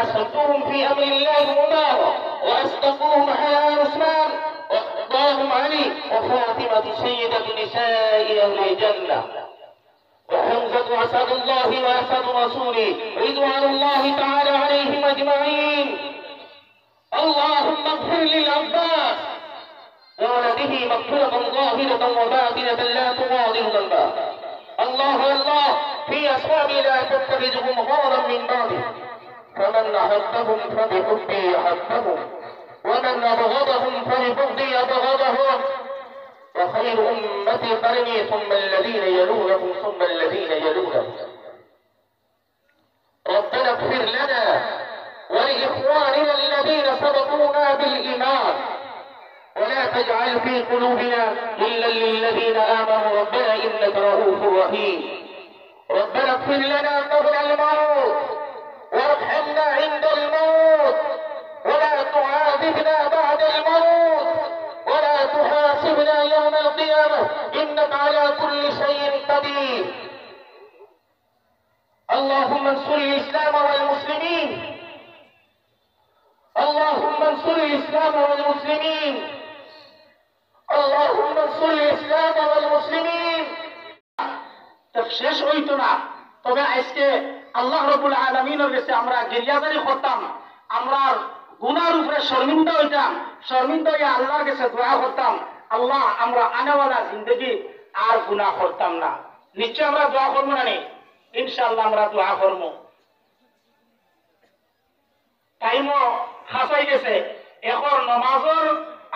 أسلتهم في أمر الله عمر، وأصدقهم عثمان، وأرضاهم علي وفاطمة سيدة نساء أهل الجنة، وحمزة أسد الله وأسد رسوله رضوان الله تعالى عليهم أجمعين. اللهم اغفر للعباس وولده مغفرة ظاهرة وباطنة لا تغادر ذنبا. الله في أصحابي لا تتخذهم غارا من بعده، فمن أحبهم فبحبي أحبهم، ومن أبغضهم فببغضي أبغضهم، وخير أمتي قرني ثم الذين يلونهم ثم الذين يلونهم. ربنا اغفر لنا ولإخواننا الذين سبقونا بالإيمان، ولا تجعل في قلوبنا إلا للذين آمنوا ربنا إنك رؤوف رحيم. ربنا اغفر لنا قبل الموت وارحمنا عند الموت، ولا تعاذبنا بعد الموت، ولا تحاسبنا يوم القيامة إنك على كل شيء قدير. اللهم انصر الإسلام والمسلمين، اللهم انصر الإسلام والمسلمين، اللهم انصر الإسلام والمسلمين। শেষ হইতো না, তবে আজকে আল্লাহ রব্বুল আলামিনের কাছে আমরা গিরিয়াজারি করতাম, আমরা গুনার উপরে শর্মিন্দা হইতাম, শর্মিন্দা হয়ে আল্লাহর কাছে দোয়া করতাম, আল্লাহ আমরা আনেওয়ালা জিন্দগি আর গুনাহ করতাম না। নিশ্চয় আমরা দোয়া করবো না, ইনশাআল্লাহ আমরা দোয়া করবো। টাইমও খাসাই গেছে, এখন নমাজর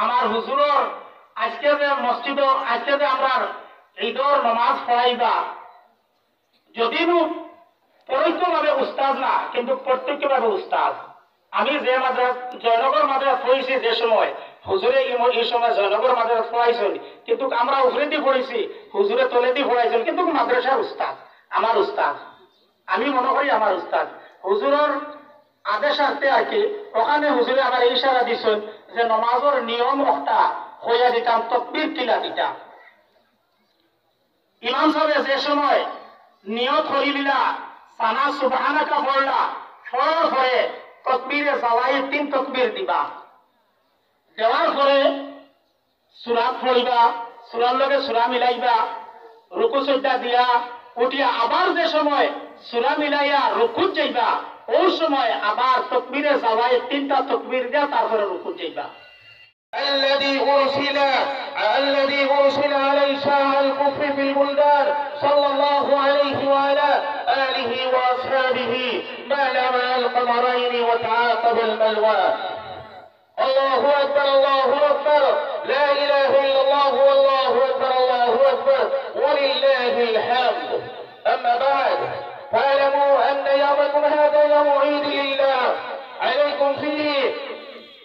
আমার হুজুরর আজকে যে মসজিদ আজকে যে আমরা ঈদর নমাজ পড়াইবা, যদিও পরোক্ষভাবে উস্তাদ না কিন্তু প্রত্যক্ষভাবে উস্তাদ। আমি যে মাদ্রাসা জয়নগর মাদ্রাসা পড়েছি, যে সময় হুজুরে এই সময় জয়নগর মাদ্রাসা পড়াইছেন, কিন্তু আমরা উপরে দিয়ে পড়েছি, হুজুরে তলে দিয়ে পড়াইছেন, কিন্তু মাদ্রাসার উস্তাদ আমার উস্তাদ, আমি মনে করি আমার উস্তাদ। হুজুরের আদেশ আসতে আর কি ওখানে হুজুরে আমার ইশারা দিছেন যে নমাজের নিয়ম একটা হইয়া দিতাম, তকবীর কিলা দিতাম। ইমাম সাহেব যে সময় নিয়ত করিলা সানা সুবহানাকা পড়লা, পড়ার পরে তকবীরে জাওয়াই 3 তকবীর দিবা, দেওয়ার পরে সূরা পড়িবা, সূরার লগে সূরা মিলাইবা, রুকু সিজদা দিয়া উঠিয়া আবার যে সময় সূরা মিলাইয়া রুকুত যাইবা, ওই সময় আবার তকবীরে জাওয়াই 3টা তকবীর দিয়া তারপরে রুকুত যাইবা। الذي أرسل على إشاعة الكفر في البلدان صلى الله عليه وعلى آله وأصحابه ما لمع القمرين وتعاقب البلوى. الله أكبر الله أكبر، لا إله إلا الله والله أكبر الله أكبر ولله الحمد. أما بعد فاعلموا أن يومكم هذا يوم عيد لله، عليكم فيه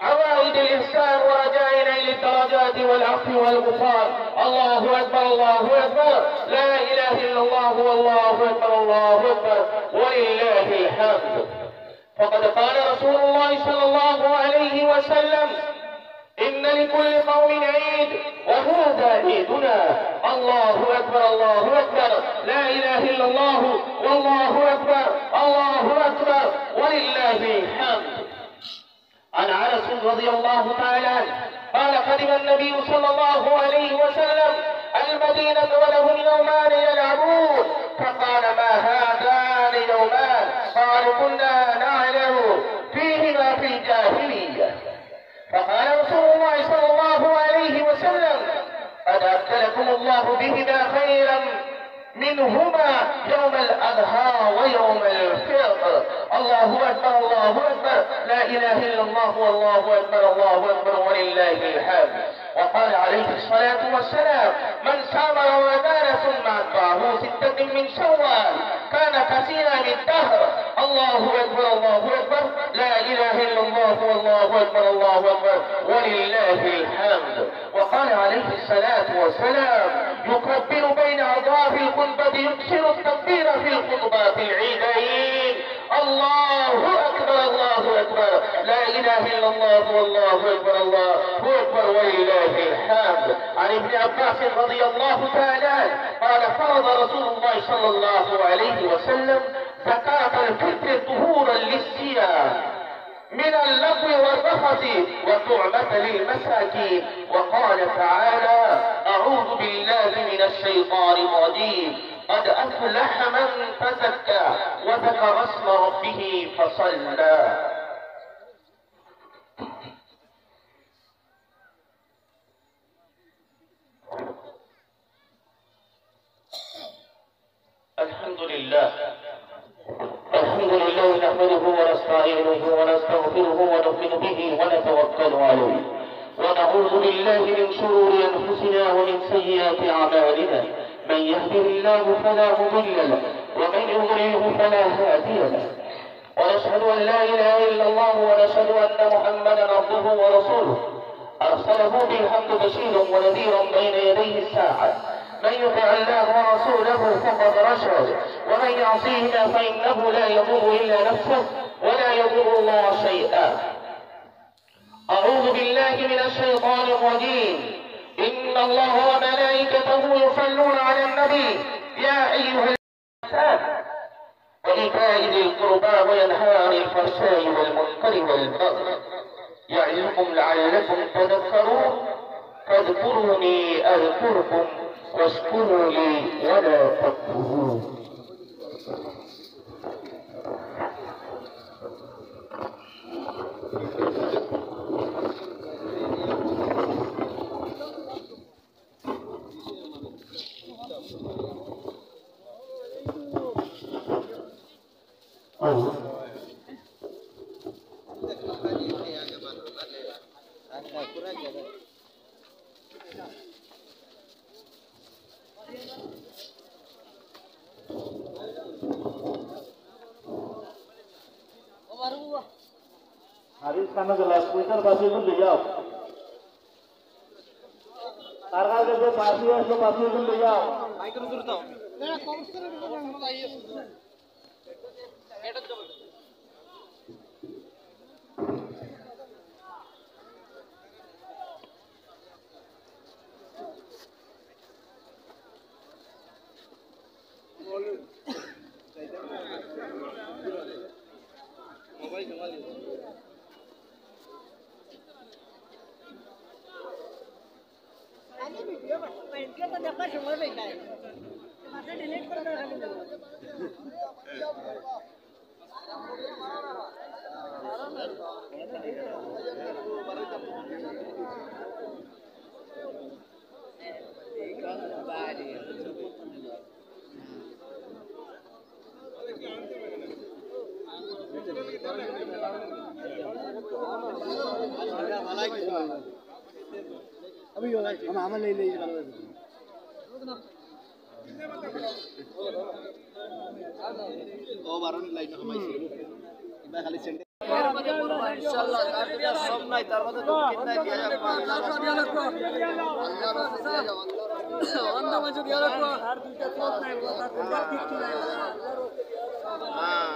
عوائد الإحسان ورجائنا للدرجات والعفو والغفران. الله أكبر الله أكبر، لا إله إلا الله والله أكبر الله أكبر ولله الحمد. فقد قال رسول الله صلى الله عليه وسلم: إن لكل قوم عيد وهذا عيدنا. الله أكبر الله أكبر، لا إله إلا الله والله أكبر الله أكبر ولله الحمد. عن أنس رضي الله تعالى عنه قال: قدم النبي صلى الله عليه وسلم المدينة ولهم يومان يلعبون، فقال: ما هذان يومان؟ قالوا: كنا نعلم فيهما في الجاهلية. فقال رسول الله صلى الله عليه وسلم: قد أبدلكم الله بهما خيرا منهما يوم الأضحى ويوم الفطر. الله أكبر الله أكبر، لا إله إلا الله والله أكبر الله أكبر ولله الحمد. وقال عليه الصلاة والسلام: من صام رمضان ثم أتبعه 6 من شوال كان كثيرا الدهر. الله أكبر الله أكبر، لا إله إلا الله والله أكبر الله أكبر ولله الحمد. وقال عليه الصلاة والسلام: يكبر بين أضعاف الخطبة، يكسر التكبير في الخطبات العيدين. الله أكبر الله أكبر، لا إله إلا الله والله أكبر الله أكبر ولله الحمد. عن ابن عباس رضي الله تعالى عنه قال: فرض رسول الله صلى الله عليه وسلم زكاة الفطر طهورا للصيام من اللغو والرفث وطعمة للمساكين. وقال تعالى: أعوذ بالله من الشيطان الرجيم: قد أفلح من تزكى وذكر اسم ربه فصلى. الحمد لله نحمده ونستعينه ونستغفره ونؤمن به ونتوكل عليه ونعوذ بالله من شرور أنفسنا ومن سيئات أعمالنا. من يهده الله فلا مضل له ومن يضلله فلا هادي له. ونشهد أن لا إله إلا الله ونشهد أن محمدا عبده ورسوله أرسله بالحق بشيرا ونذيرا بين يديه الساعة. من يطع الله ورسوله فقد رشد ومن يعصيهما فإنه لا يضر إلا نفسه ولا يضر الله شيئا. أعوذ بالله من الشيطان الرجيم. إن الله وملائكته يصلون على النبي يا أيها الإنسان وإيتاء ذي القربى وينهى عن الفحشاء والمنكر والبغي يعظكم لعلكم تذكرون. فاذكروني أذكركم واشكروا لي ولا تكفرون. Haris karena gelas putar pasti itu beliau. Karena dia pasti itu beliau. Baik itu turun. Nah, kamu sekarang itu yang mau tanya. Ada coba. अभी हम आमल ले ले ओ बारन लाइन हमारी इबा खाली सेंटर इंशाल्लाह काट दिया सब नहीं तार मत तो कितना दिया जा अंदर में जो दिया रखो हर दूसरा क्लोज नहीं होता तो ठीक नहीं हां